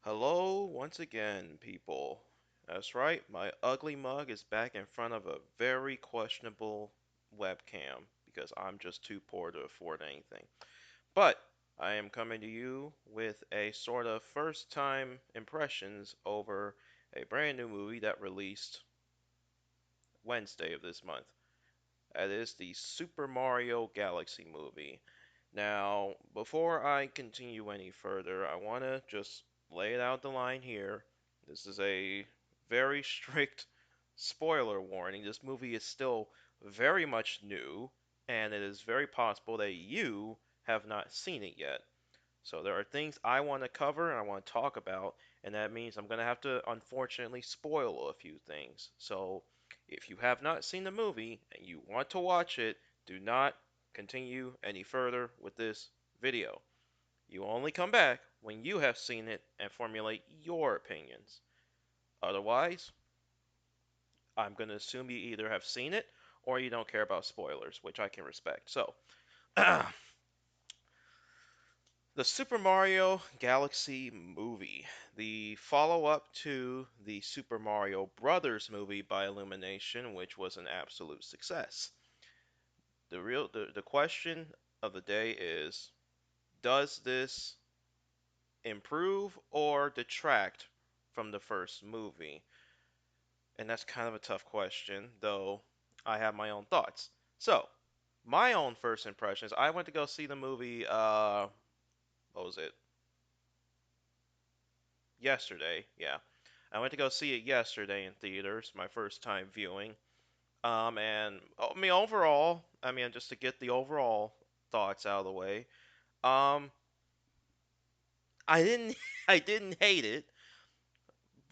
Hello once again, people. That's right, my ugly mug is back in front of a very questionable webcam because I'm just too poor to afford anything. But I am coming to you with a sort of first time impressions over a brand new movie that released Wednesday of this month. That is the Super Mario Galaxy movie. Now, before I continue any further, I want to just lay it out the line here. This is a very strict spoiler warning. This movie is still very much new, and it is very possible that you have not seen it yet. So there are things I want to cover and I want to talk about, and that means I'm going to have to unfortunately spoil a few things. So if you have not seen the movie and you want to watch it, do not continue any further with this video. You only come back when you have seen it and formulate your opinions. Otherwise, I'm going to assume you either have seen it or you don't care about spoilers, which I can respect. So, the Super Mario Galaxy movie, the follow-up to the Super Mario Brothers movie by Illumination, which was an absolute success. The question of the day is, does this improve or detract from the first movie? And that's kind of a tough question, though I have my own thoughts. So, my own first impressions, I went to go see the movie, what was it? Yesterday, yeah. I went to go see it yesterday in theaters, my first time viewing. And I mean, overall, I mean, just to get the overall thoughts out of the way, um, I didn't, I didn't hate it,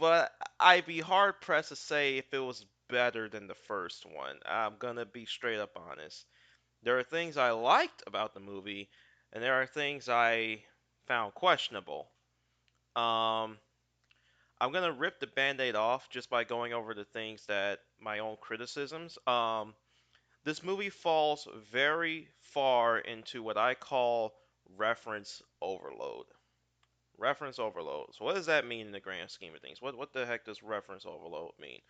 but I'd be hard pressed to say if it was better than the first one. I'm gonna be straight up honest. There are things I liked about the movie, and there are things I found questionable. Um, I'm gonna rip the band-aid off just by going over the things that my own criticisms. This movie falls very far into what I call reference overload. Reference overload. So what does that mean in the grand scheme of things? What the heck does reference overload mean?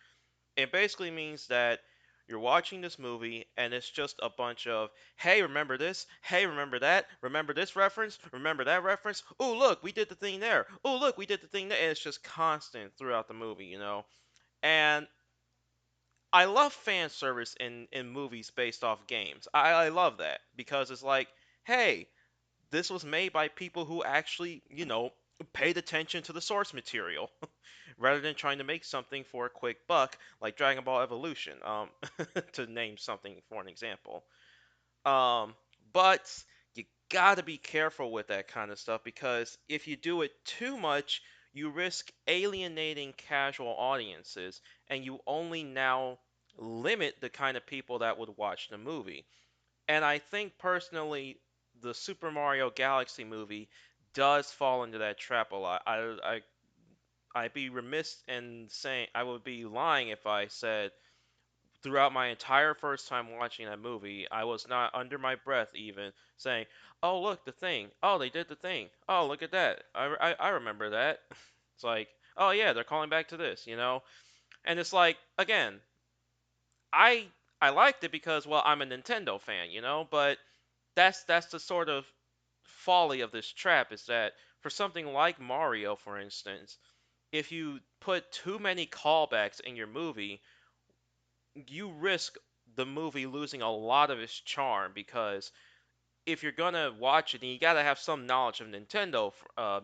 It basically means that you're watching this movie and it's just a bunch of, hey, remember this? Hey, remember that? Remember this reference? Remember that reference? Oh, look, we did the thing there. Oh, look, we did the thing there. And it's just constant throughout the movie, you know? And I love fan service in movies based off games. I love that because it's like, hey, this was made by people who actually, paid attention to the source material rather than trying to make something for a quick buck like Dragon Ball Evolution, to name something for an example. Um, but you gotta be careful with that kind of stuff because if you do it too much, you risk alienating casual audiences and you only now limit the kind of people that would watch the movie. And I think personally, the Super Mario Galaxy movie does fall into that trap a lot. I'd be remiss in saying I would be lying if I said throughout my entire first time watching that movie, I was not under my breath even saying, "Oh, look, the thing. Oh, they did the thing. Oh, look at that. I remember that." It's like, "Oh yeah, they're calling back to this," you know? And it's like, again, I I liked it because well, I'm a Nintendo fan, you know, but that's the sort of folly of this trap is that for something like Mario, for instance, if you put too many callbacks in your movie, you risk the movie losing a lot of its charm because if you're gonna watch it, then you gotta have some knowledge of Nintendo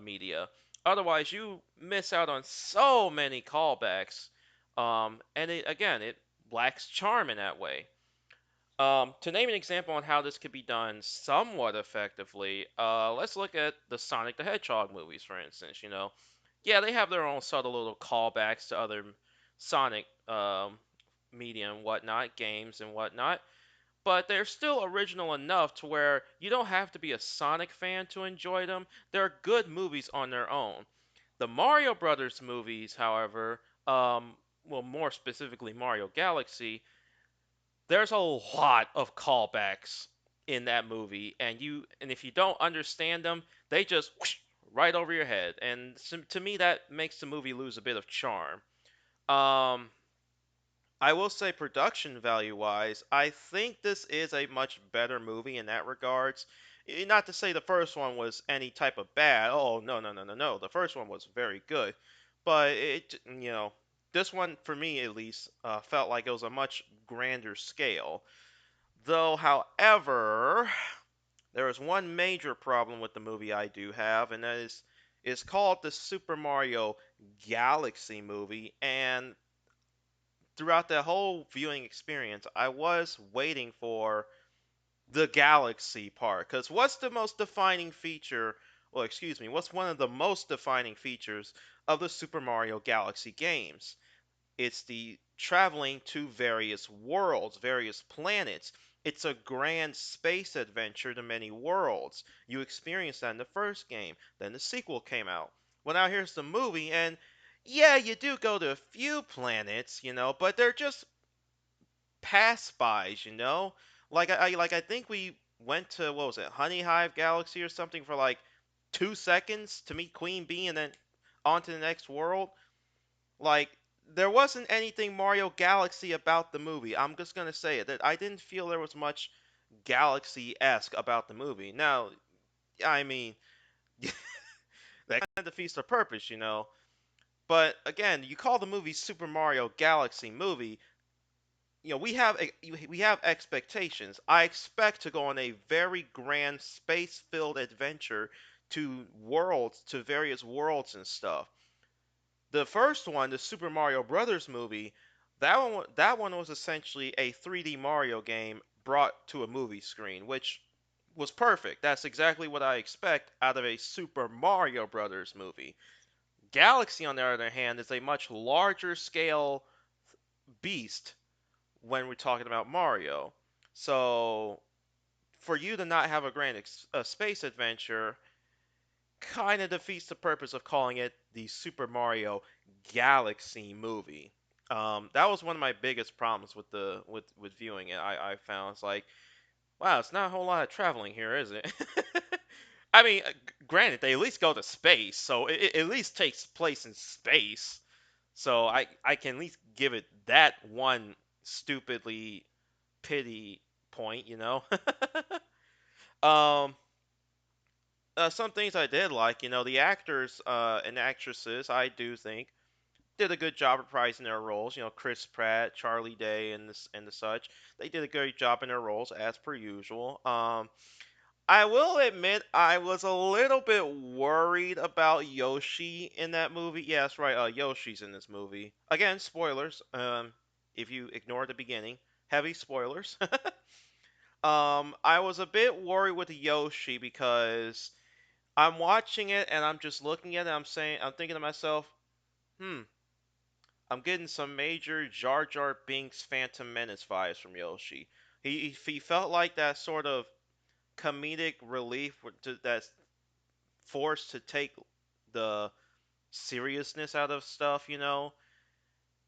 media. Otherwise, you miss out on so many callbacks, and it lacks charm in that way. To name an example on how this could be done somewhat effectively, let's look at the Sonic the Hedgehog movies, for instance. Yeah, they have their own subtle little callbacks to other Sonic media and whatnot, games and whatnot, but they're still original enough to where you don't have to be a Sonic fan to enjoy them. They're good movies on their own. The Mario Brothers movies, however, well, more specifically Mario Galaxy, there's a lot of callbacks in that movie, and if you don't understand them, they just whoosh, right over your head, and to me that makes the movie lose a bit of charm. Um, I will say production value wise, I think this is a much better movie in that regards. Not to say the first one was any type of bad. Oh, no, no, no, no, no. The first one was very good. But this one for me at least felt like it was a much grander scale. Though, however, there is one major problem with the movie I do have, and that is it's called the Super Mario Galaxy movie, and throughout the whole viewing experience, I was waiting for the galaxy part. Because what's the most defining feature? Well, excuse me, what's one of the most defining features of the Super Mario Galaxy games? It's the traveling to various worlds, various planets. It's a grand space adventure to many worlds. You experienced that in the first game. Then the sequel came out. Well, now here's the movie, and yeah, you do go to a few planets, but they're just pass-bys, like I think we went to what was it, Honey Hive Galaxy or something for like 2 seconds to meet Queen Bee and then on to the next world. Like there wasn't anything Mario Galaxy about the movie. I'm just gonna say it that I didn't feel there was much Galaxy-esque about the movie. Now, I mean, that kind of defeats the purpose. But again, you call the movie Super Mario Galaxy movie. We have expectations. I expect to go on a very grand space-filled adventure to various worlds and stuff. The first one, the Super Mario Brothers movie, that one was essentially a 3D Mario game brought to a movie screen, which was perfect. That's exactly what I expect out of a Super Mario Brothers movie. Galaxy, on the other hand, is a much larger scale beast when we're talking about Mario. So for you to not have a grand space adventure kind of defeats the purpose of calling it the Super Mario Galaxy movie. That was one of my biggest problems with viewing it. I found it's like, wow, it's not a whole lot of traveling here, is it? I mean, granted, they at least go to space, so it at least takes place in space. So I can at least give it that one stupidly pity point. um, some things I did like, the actors and actresses, I do think did a good job reprising their roles. Chris Pratt, Charlie Day, and the such. They did a great job in their roles as per usual. I will admit I was a little bit worried about Yoshi in that movie. Yeah, that's right. Yoshi's in this movie. Again, spoilers. If you ignore the beginning, heavy spoilers. I was a bit worried with Yoshi because I'm watching it and I'm just looking at it. I'm thinking to myself, hmm, I'm getting some major Jar Jar Binks Phantom Menace vibes from Yoshi. He felt like that sort of comedic relief that's forced to take the seriousness out of stuff.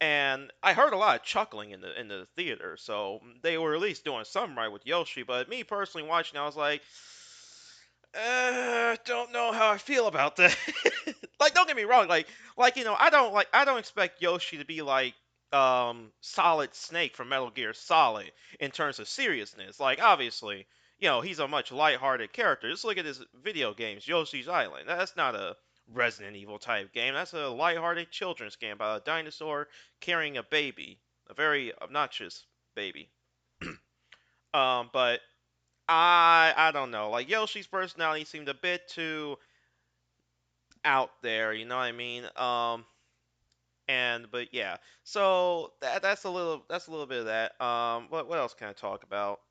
And I heard a lot of chuckling in the theater, so they were at least doing something right with Yoshi. But me personally watching, I was like, don't know how I feel about that. Like, don't get me wrong. I don't expect Yoshi to be like Solid Snake from Metal Gear Solid in terms of seriousness. Like, obviously, he's a much lighthearted character. Just look at his video games, Yoshi's Island. That's not a Resident Evil type game. That's a lighthearted children's game about a dinosaur carrying a baby, a very obnoxious baby. But I don't know. Like Yoshi's personality seemed a bit too out there. You know what I mean? But yeah. So that's a little bit of that. What else can I talk about?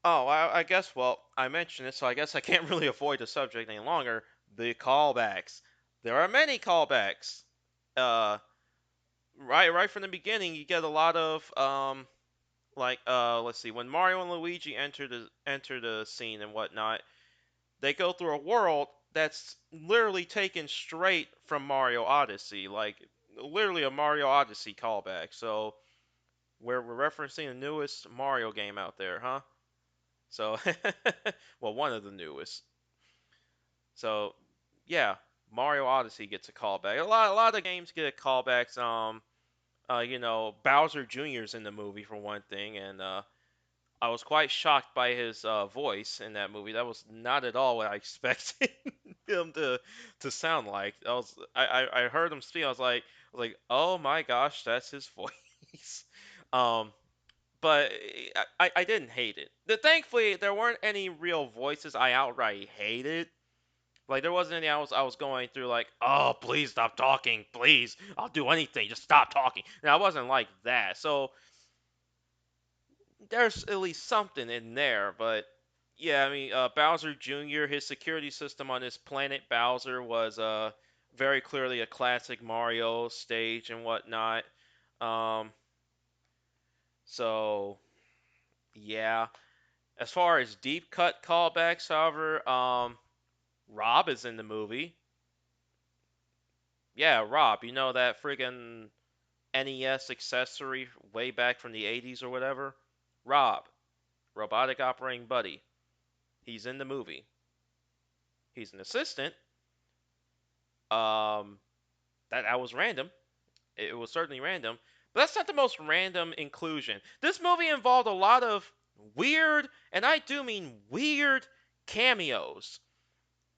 Oh, I guess. Well, I mentioned it, so I guess I can't really avoid the subject any longer. The callbacks. There are many callbacks. Uh, right from the beginning, you get a lot of let's see, when Mario and Luigi enter the scene and whatnot, they go through a world that's literally taken straight from Mario Odyssey, like literally a Mario Odyssey callback. So we're referencing the newest Mario game out there, huh? So, well, one of the newest. So yeah, Mario Odyssey gets a callback. A lot of games get callbacks. Bowser Jr.'s in the movie for one thing, and I was quite shocked by his voice in that movie. That was not at all what I expected him to sound like. I heard him speak. I was like, oh my gosh, that's his voice. um, but I didn't hate it. Thankfully, there weren't any real voices I outright hated. Like there wasn't any I was going through like, oh please stop talking, please, I'll do anything, just stop talking. And I wasn't like that. So there's at least something in there, but yeah, I mean, Bowser Jr., his security system on his planet Bowser was very clearly a classic Mario stage and whatnot. Um, so yeah, as far as deep cut callbacks, however, Rob is in the movie. Yeah, Rob, you know that friggin' NES accessory way back from the 80s or whatever? Rob, robotic operating buddy. He's in the movie. He's an assistant. Um, that was random. It was certainly random, but that's not the most random inclusion. This movie involved a lot of weird, and I do mean weird, cameos.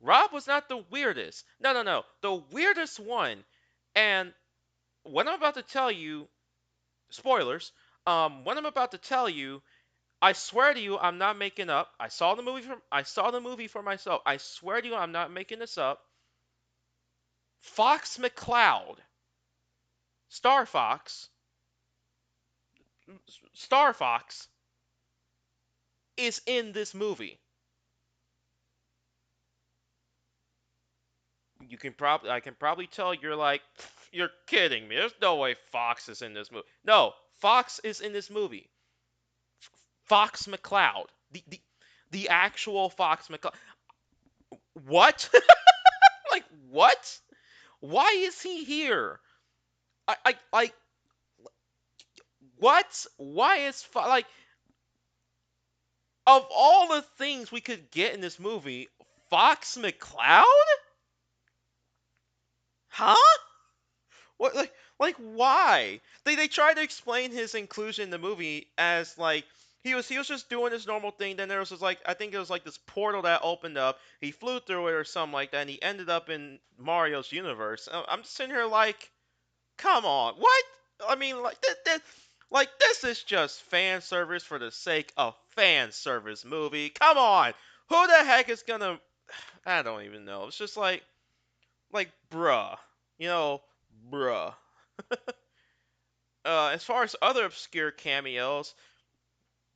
Rob was not the weirdest. No, no, no. The weirdest one, and what I'm about to tell you, spoilers. What I'm about to tell you, I swear to you, I'm not making up. I saw the movie for myself. I swear to you, I'm not making this up. Fox McCloud, Star Fox, Star Fox is in this movie. I can probably tell you're like, you're kidding me. There's no way Fox is in this movie. No, Fox is in this movie. Fox McCloud, the actual Fox McCloud. What? Like what? Why is he here? Like what? Why is like of all the things we could get in this movie, Fox McCloud? Huh? What like why? They tried to explain his inclusion in the movie as like he was just doing his normal thing. Then there was this like I think it was like this portal that opened up. He flew through it or something like that, and he ended up in Mario's universe. I'm just sitting here like, come on, what? I mean, like this is just fan service for the sake of fan service movie. Come on, who the heck is gonna? I don't even know. It's just like bruh, you know, bruh. As far as other obscure cameos,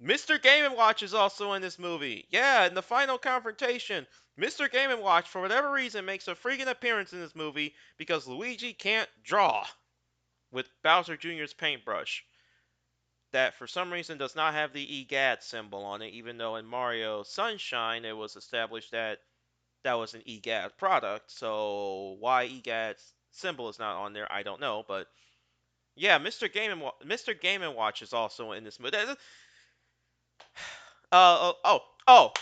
Mr. Game and Watch is also in this movie. Yeah, in the final confrontation, Mr. Game and Watch, for whatever reason, makes a freaking appearance in this movie because Luigi can't draw with Bowser Jr.'s paintbrush. That for some reason does not have the EGAD symbol on it, even though in Mario Sunshine it was established that that was an EGAD product. So why EGAD's symbol is not on there, I don't know. But yeah, Mr. Game and Watch is also in this movie. Oh,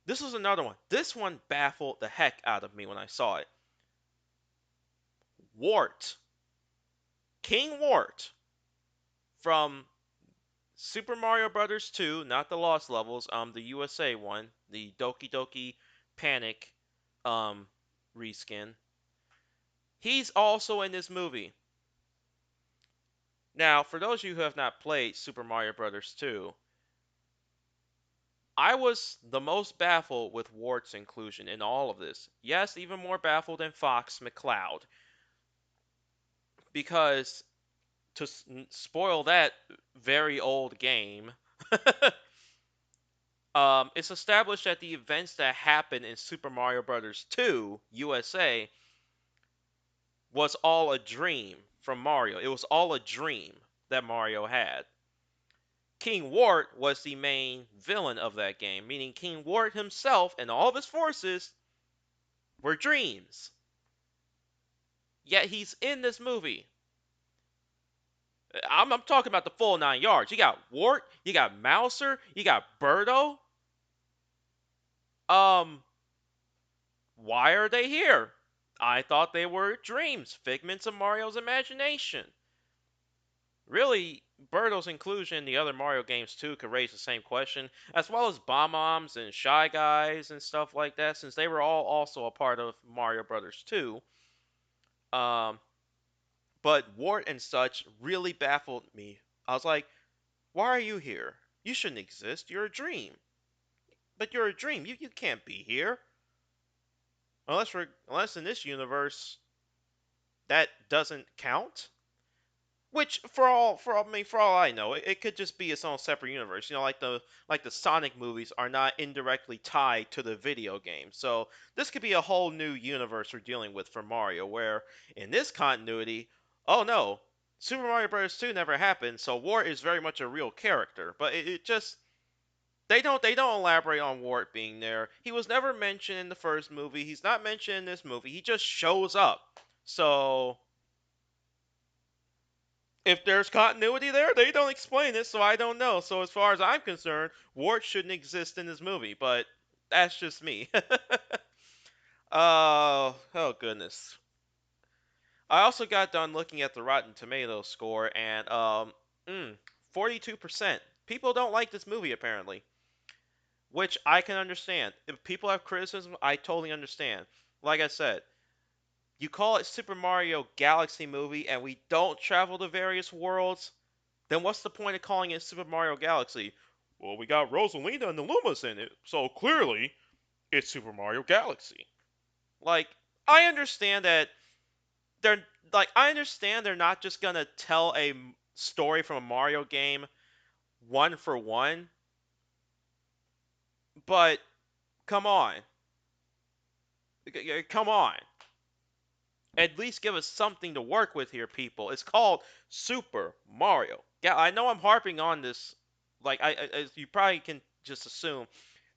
this was another one. This one baffled the heck out of me when I saw it. Wart, King Wart from Super Mario Brothers 2, not the Lost Levels, the USA one, the Doki Doki Panic um reskin. He's also in this movie. Now, for those of you who have not played Super Mario Brothers 2, I was the most baffled with Wart's inclusion in all of this. Yes, even more baffled than Fox McCloud. Because to spoil that very old game, it's established that the events that happened in Super Mario Bros. 2 USA was all a dream from Mario. It was all a dream that Mario had. King Wart was the main villain of that game, meaning King Wart himself and all of his forces were dreams. Yet he's in this movie. I'm talking about the full 9 yards. You got Wart, you got Mouser, you got Birdo. Um, Why are they here? I thought they were dreams, figments of Mario's imagination. Really, Birdo's inclusion in the other Mario games too could raise the same question, as well as Bomb-Oms and Shy Guys and stuff like that, since they were all also a part of Mario Brothers 2. Um, but Wart and such really baffled me. I was like, why are you here? You shouldn't exist. You're a dream. But you're a dream. You can't be here. Unless in this universe that doesn't count. Which for all I know, it could just be its own separate universe. You know, like the Sonic movies are not indirectly tied to the video game. So this could be a whole new universe we're dealing with for Mario, where in this continuity, oh no, Super Mario Bros. 2 never happened, so Wart is very much a real character. But it just they don't elaborate on Wart being there. He was never mentioned in the first movie. He's not mentioned in this movie. He just shows up. So if there's continuity there, they don't explain it, so I don't know. So as far as I'm concerned, Wart shouldn't exist in this movie, but that's just me. Oh goodness. I also got done looking at the Rotten Tomatoes score, and 42%. People don't like this movie apparently, which I can understand. If people have criticism, I totally understand. Like I said, you call it Super Mario Galaxy movie, and we don't travel to various worlds. Then what's the point of calling it Super Mario Galaxy? Well, we got Rosalina and the Lumas in it, so clearly it's Super Mario Galaxy. Like, I understand that they're I understand they're not just gonna tell a story from a Mario game one for one, but come on, come on. At least give us something to work with here, people. It's called Super Mario. Yeah, I know I'm harping on this. As you probably can just assume,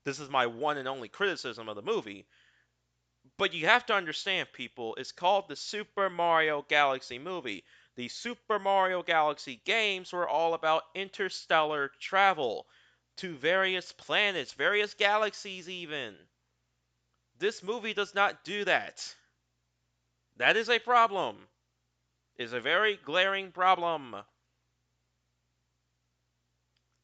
this is my one and only criticism of the movie. But you have to understand, people, it's called the Super Mario Galaxy movie. The Super Mario Galaxy games were all about interstellar travel to various planets, various galaxies, even. This movie does not do that. That is a problem. It is a very glaring problem.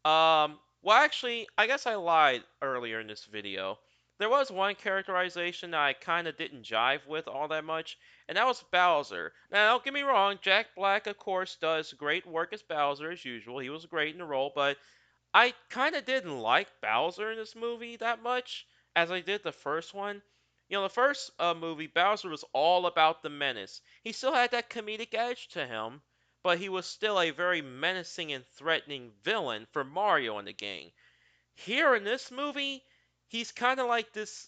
Well, actually, I guess I lied earlier in this video. There was one characterization that I kind of didn't jive with all that much, and that was Bowser. Now, don't get me wrong, Jack Black, of course, does great work as Bowser as usual. He was great in the role, but I kind of didn't like Bowser in this movie that much as I did the first one. You know, the first movie, Bowser was all about the menace. He still had that comedic edge to him, but he was still a very menacing and threatening villain for Mario in the game. Here in this movie, he's kind of like this.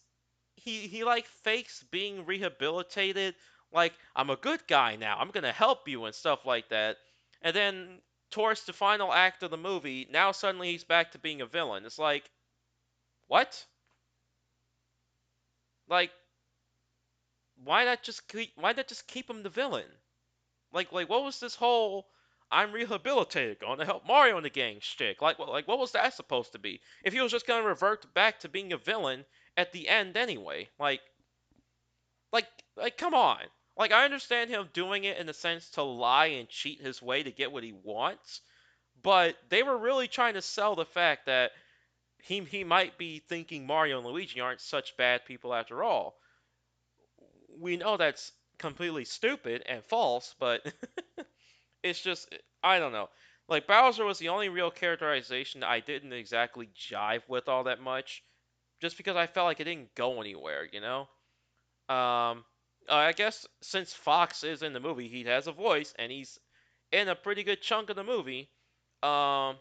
He like fakes being rehabilitated. Like, I'm a good guy now. I'm gonna help you and stuff like that. And then towards the final act of the movie, now suddenly he's back to being a villain. It's like, what? Like, why not just keep him the villain? Like what was this whole I'm rehabilitated, going to help Mario in the gang shtick? What was that supposed to be? If he was just gonna revert back to being a villain at the end anyway, like come on. Like, I understand him doing it in the sense to lie and cheat his way to get what he wants, but they were really trying to sell the fact that he might be thinking Mario and Luigi aren't such bad people after all. We know that's completely stupid and false, but it's just, I don't know. Like, Bowser was the only real characterization I didn't exactly jive with all that much, just because I felt like it didn't go anywhere, you know. I guess since Fox is in the movie, he has a voice, and he's in a pretty good chunk of the movie. Um,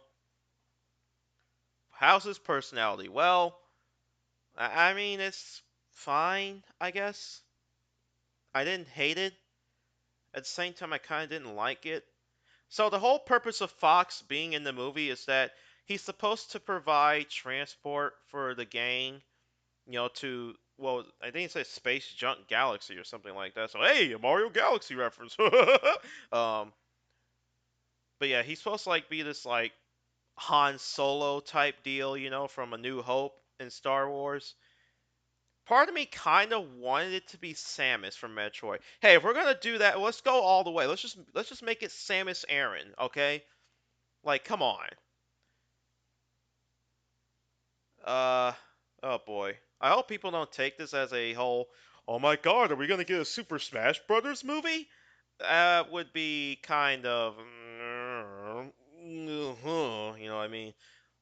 how's his personality? Well, I mean, it's fine, I guess. I didn't hate it. At the same time, I kind of didn't like it. So the whole purpose of Fox being in the movie is that he's supposed to provide transport for the gang, to, well, I think it says Space Junk Galaxy or something like that. So hey, a Mario Galaxy reference. um, but yeah, he's supposed to be this Han Solo type deal, from A New Hope in Star Wars. Part of me kind of wanted it to be Samus from Metroid. Hey, if we're gonna do that, let's go all the way. Let's just make it Samus Aran, okay? Like, come on. Uh, oh boy. I hope people don't take this as a whole. Oh my God, are we gonna get a Super Smash Brothers movie? That would be kind of, you know what I mean?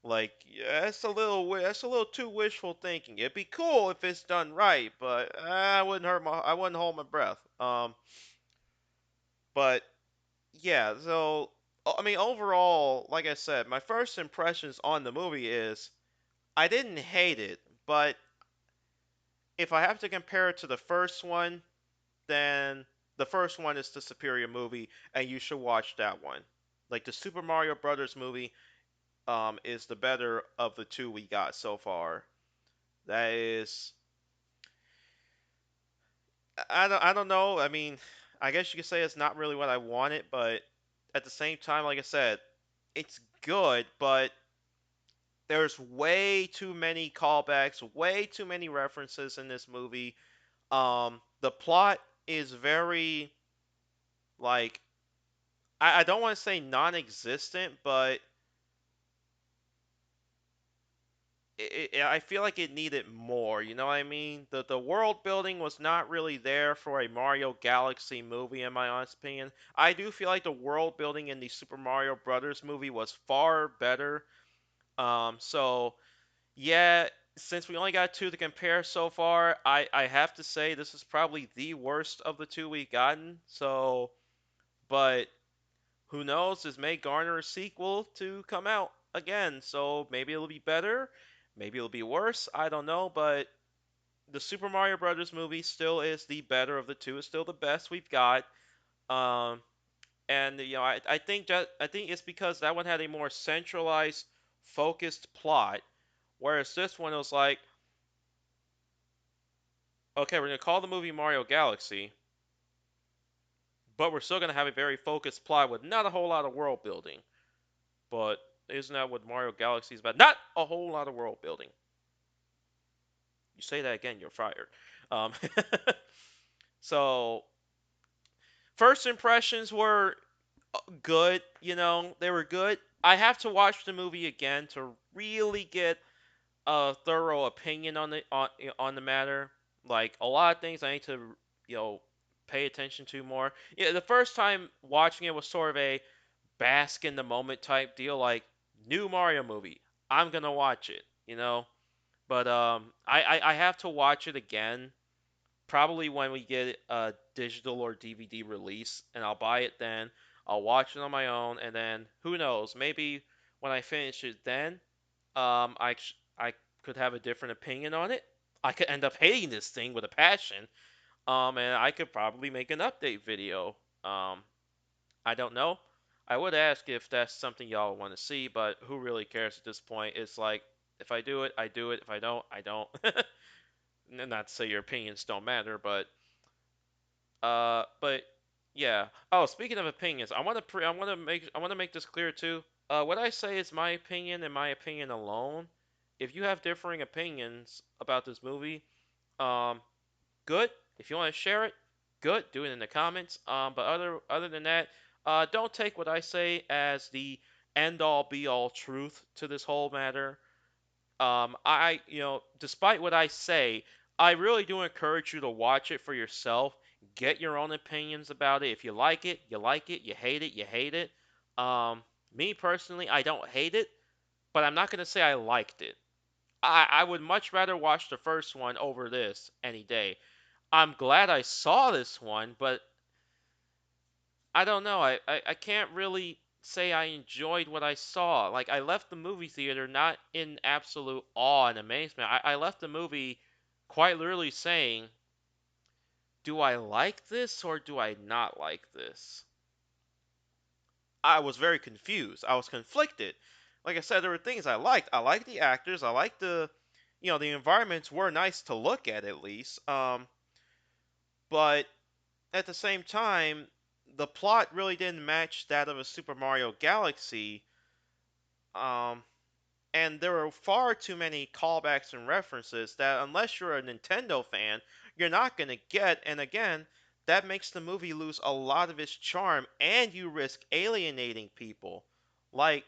Like, yeah, that's a little too wishful thinking. It'd be cool if it's done right, but I wouldn't hold my breath. But yeah, so I mean, overall, like I said, my first impressions on the movie is I didn't hate it, but if I have to compare it to the first one, then the first one is the superior movie, and you should watch that one. Like the Super Mario Brothers movie, is the better of the two we got so far. That is, I don't know. I mean, I guess you could say it's not really what I wanted, but at the same time, like I said, it's good, but there's way too many callbacks, way too many references in this movie. The plot is very like I don't want to say non-existent, but I feel like it needed more. You know what I mean? The world building was not really there for a Mario Galaxy movie, in my honest opinion. I do feel like the world building in the Super Mario Brothers movie was far better. So yeah, since we only got two to compare so far, I have to say this is probably the worst of the two we've gotten. So, but who knows? This may garner a sequel to come out again, so maybe it'll be better, maybe it'll be worse. I don't know, but the Super Mario Brothers movie still is the better of the two. It's still the best we've got. Um, and I think it's because that one had a more centralized, focused plot, whereas this one was like, okay, we're gonna call the movie Mario Galaxy, but we're still gonna have a very focused plot with not a whole lot of world building. But isn't that what Mario Galaxy is about? Not a whole lot of world building. You say that again, you're fired. Um, so first impressions were good. You know, they were good. I have to watch the movie again to really get a thorough opinion on the matter. Like a lot of things I need to you know pay attention to more. Yeah, the first time watching it was sort of a bask in the moment type deal. Like new Mario movie, I'm gonna watch it. You know, but I have to watch it again. Probably when we get a digital or DVD release, and I'll buy it then. I'll watch it on my own, and then who knows? Maybe when I finish it, then I could have a different opinion on it. I could end up hating this thing with a passion. And I could probably make an update video. Um, I don't know. I would ask if that's something y'all want to see, but who really cares at this point? It's like if I do it, I do it. If I don't, I don't. Not to say your opinions don't matter, but yeah. Oh, speaking of opinions, I want to make this clear too. What I say is my opinion and my opinion alone. If you have differing opinions about this movie, um, good. If you want to share it, good. Do it in the comments. But other than that, don't take what I say as the end all be all truth to this whole matter. Despite what I say, I really do encourage you to watch it for yourself. Get your own opinions about it. If you like it, you like it. You hate it, you hate it. Um, Me personally, I don't hate it, but I'm not gonna say I liked it. I would much rather watch the first one over this any day. I'm glad I saw this one, but I don't know. I can't really say I enjoyed what I saw. Like, I left the movie theater not in absolute awe and amazement. I left the movie quite literally saying, do I like this or do I not like this? I was very confused. I was conflicted. Like I said, there were things I liked. I liked the actors. I liked the environments were nice to look at least. But at the same time, the plot really didn't match that of a Super Mario Galaxy. Um, And there are far too many callbacks and references that, unless you're a Nintendo fan, you're not going to get. And again, that makes the movie lose a lot of its charm, and you risk alienating people. Like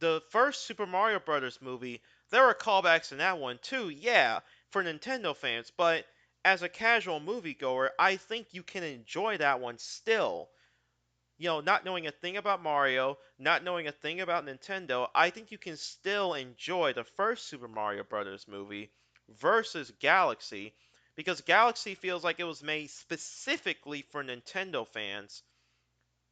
the first Super Mario Brothers movie, there were callbacks in that one too, yeah, for Nintendo fans, but as a casual moviegoer, I think you can enjoy that one still. Not knowing a thing about Mario, not knowing a thing about Nintendo, I think you can still enjoy the first Super Mario Brothers movie versus Galaxy, because Galaxy feels like it was made specifically for Nintendo fans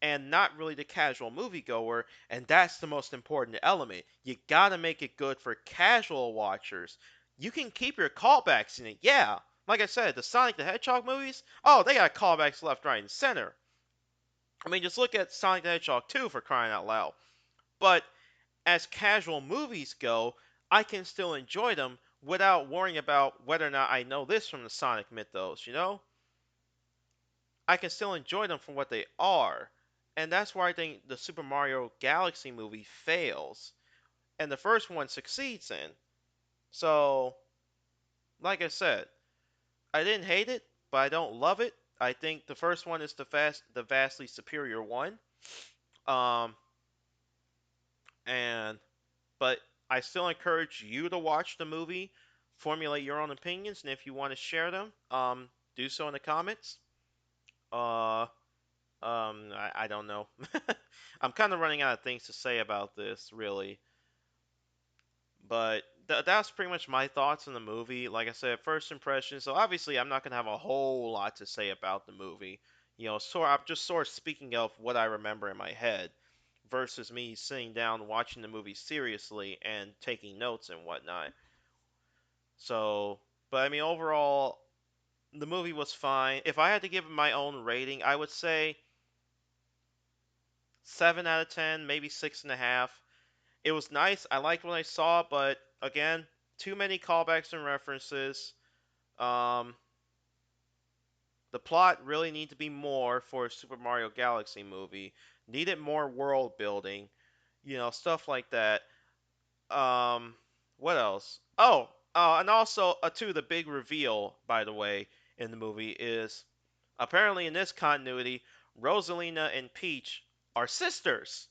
and not really the casual moviegoer, and that's the most important element. You gotta make it good for casual watchers. You can keep your callbacks in it, yeah. Like I said, the Sonic the Hedgehog movies, oh, they got callbacks left, right, and center. I mean, just look at Sonic the Hedgehog 2 for crying out loud. But as casual movies go, I can still enjoy them without worrying about whether or not I know this from the Sonic mythos. I can still enjoy them for what they are. And that's where I think the Super Mario Galaxy movie fails. And the first one succeeds in. So, like I said, I didn't hate it, but I don't love it. I think the first one is the vastly superior one. Um, and but I still encourage you to watch the movie, formulate your own opinions, and if you want to share them, do so in the comments. Uh, I don't know. I'm kind of running out of things to say about this, really. But that's pretty much my thoughts on the movie. Like I said, first impressions. So obviously, I'm not gonna have a whole lot to say about the movie. So I'm just sort of speaking of what I remember in my head, versus me sitting down watching the movie seriously and taking notes and whatnot. So, but I mean, overall, the movie was fine. If I had to give it my own rating, I would say 7 out of 10, maybe 6.5. It was nice. I liked what I saw, but again, too many callbacks and references. Um, the plot really need to be more for a Super Mario Galaxy movie. Needed more world building, stuff like that. Um, what else? Oh, and also, too, the big reveal, by the way, in the movie is apparently in this continuity, Rosalina and Peach are sisters.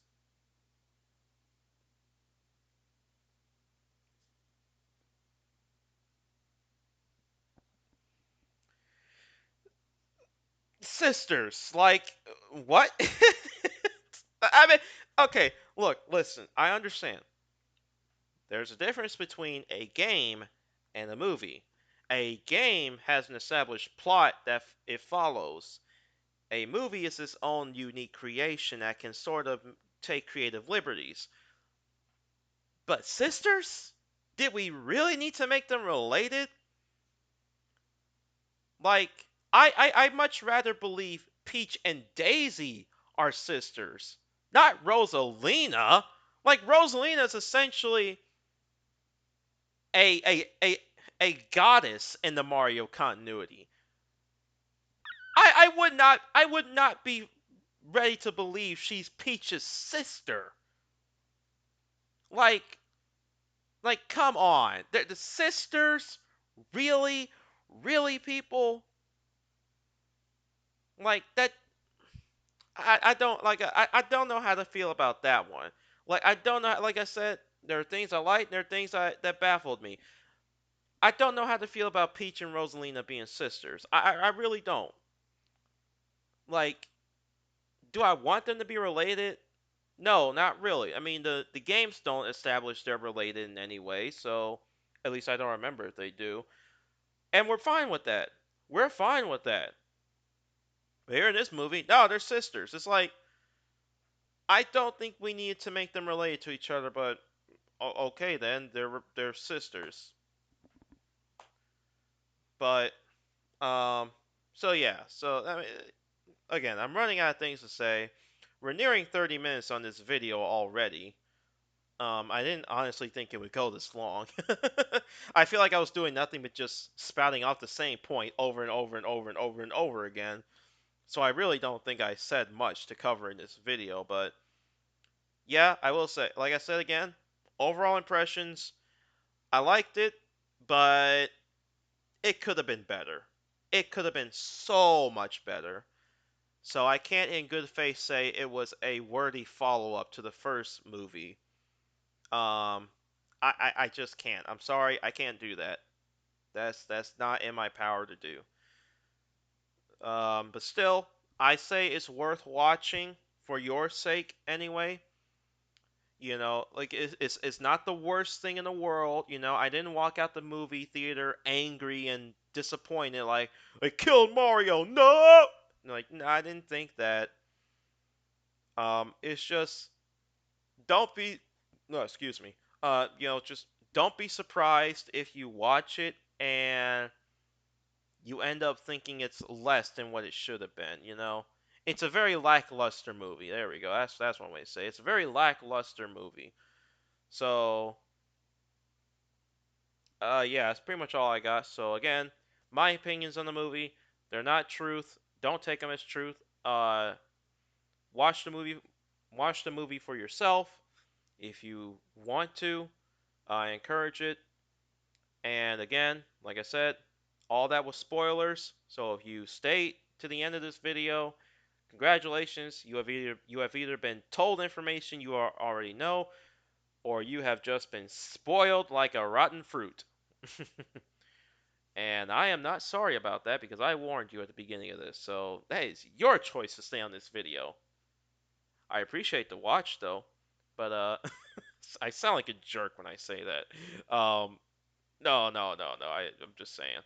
Sisters. Like, what? I mean, okay, look, listen, I understand. There's a difference between a game and a movie. A game has an established plot that it follows. A movie is its own unique creation that can sort of take creative liberties. But sisters? Did we really need to make them related? Like, I much rather believe Peach and Daisy are sisters, not Rosalina. Like, Rosalina is essentially a a a a goddess in the Mario continuity. I would not be ready to believe she's Peach's sister. Like come on. The sisters? Really? Really, people? Like that I don't like I don't know how to feel about that one. Like I don't know, like I said, there are things I like, there are things that baffled me. I don't know how to feel about Peach and Rosalina being sisters. I really don't. Like, do I want them to be related? No, not really. I mean, the games don't establish they're related in any way, so at least I don't remember if they do. And we're fine with that. We're fine with that. But here in this movie, no, they're sisters. It's like I don't think we needed to make them related to each other, but okay then, they're sisters. But um, so yeah, so I mean, again, I'm running out of things to say. We're nearing 30 minutes on this video already. I didn't honestly think it would go this long. I feel like I was doing nothing but just spouting off the same point over and over and over and over and over again. So I really don't think I said much to cover in this video, but yeah, I will say, like I said again, Overall impressions, I liked it, but it could have been better. It could have been so much better. So I can't in good faith say it was a worthy follow up to the first movie. Um, I just can't. I'm sorry, I can't do that. That's not in my power to do. But still, I say it's worth watching for your sake anyway. Like it's not the worst thing in the world. I didn't walk out the movie theater angry and disappointed, like they killed Mario. No, like no, I didn't think that. It's just don't be no, excuse me. Just don't be surprised if you watch it and you end up thinking it's less than what it should have been. It's a very lackluster movie. There we go. That's one way to say it. It's a very lackluster movie. So, yeah, that's pretty much all I got. So again, my opinions on the movie, they're not truth. Don't take them as truth. Watch the movie, watch the movie for yourself if you want to. I encourage it. And again, like I said, all that was spoilers. So if you stay to the end of this video, congratulations. You have either been told information you already know, or you have just been spoiled like a rotten fruit. And I am not sorry about that because I warned you at the beginning of this. So that is your choice to stay on this video. I appreciate the watch though, but I sound like a jerk when I say that. No, no, no, no. I'm just saying.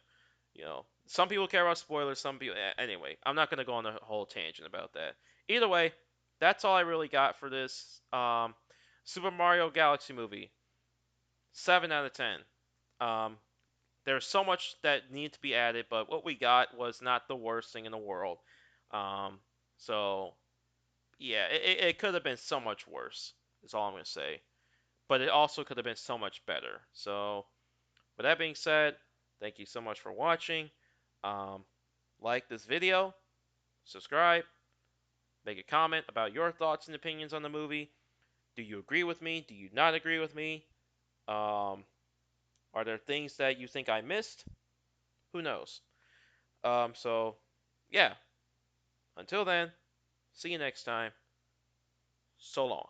Some people care about spoilers. Some people. Anyway, I'm not gonna go on a whole tangent about that. Either way, that's all I really got for this Super Mario Galaxy movie. 7 out of 10. Um, there's so much that needs to be added, but what we got was not the worst thing in the world. Um, so yeah, it could have been so much worse. Is all I'm gonna say. But it also could have been so much better. So with that being said, thank you so much for watching. Um, like this video, subscribe, make a comment about your thoughts and opinions on the movie. Do you agree with me? Do you not agree with me? Um, are there things that you think I missed? Who knows? So, yeah. Until then, see you next time. So long.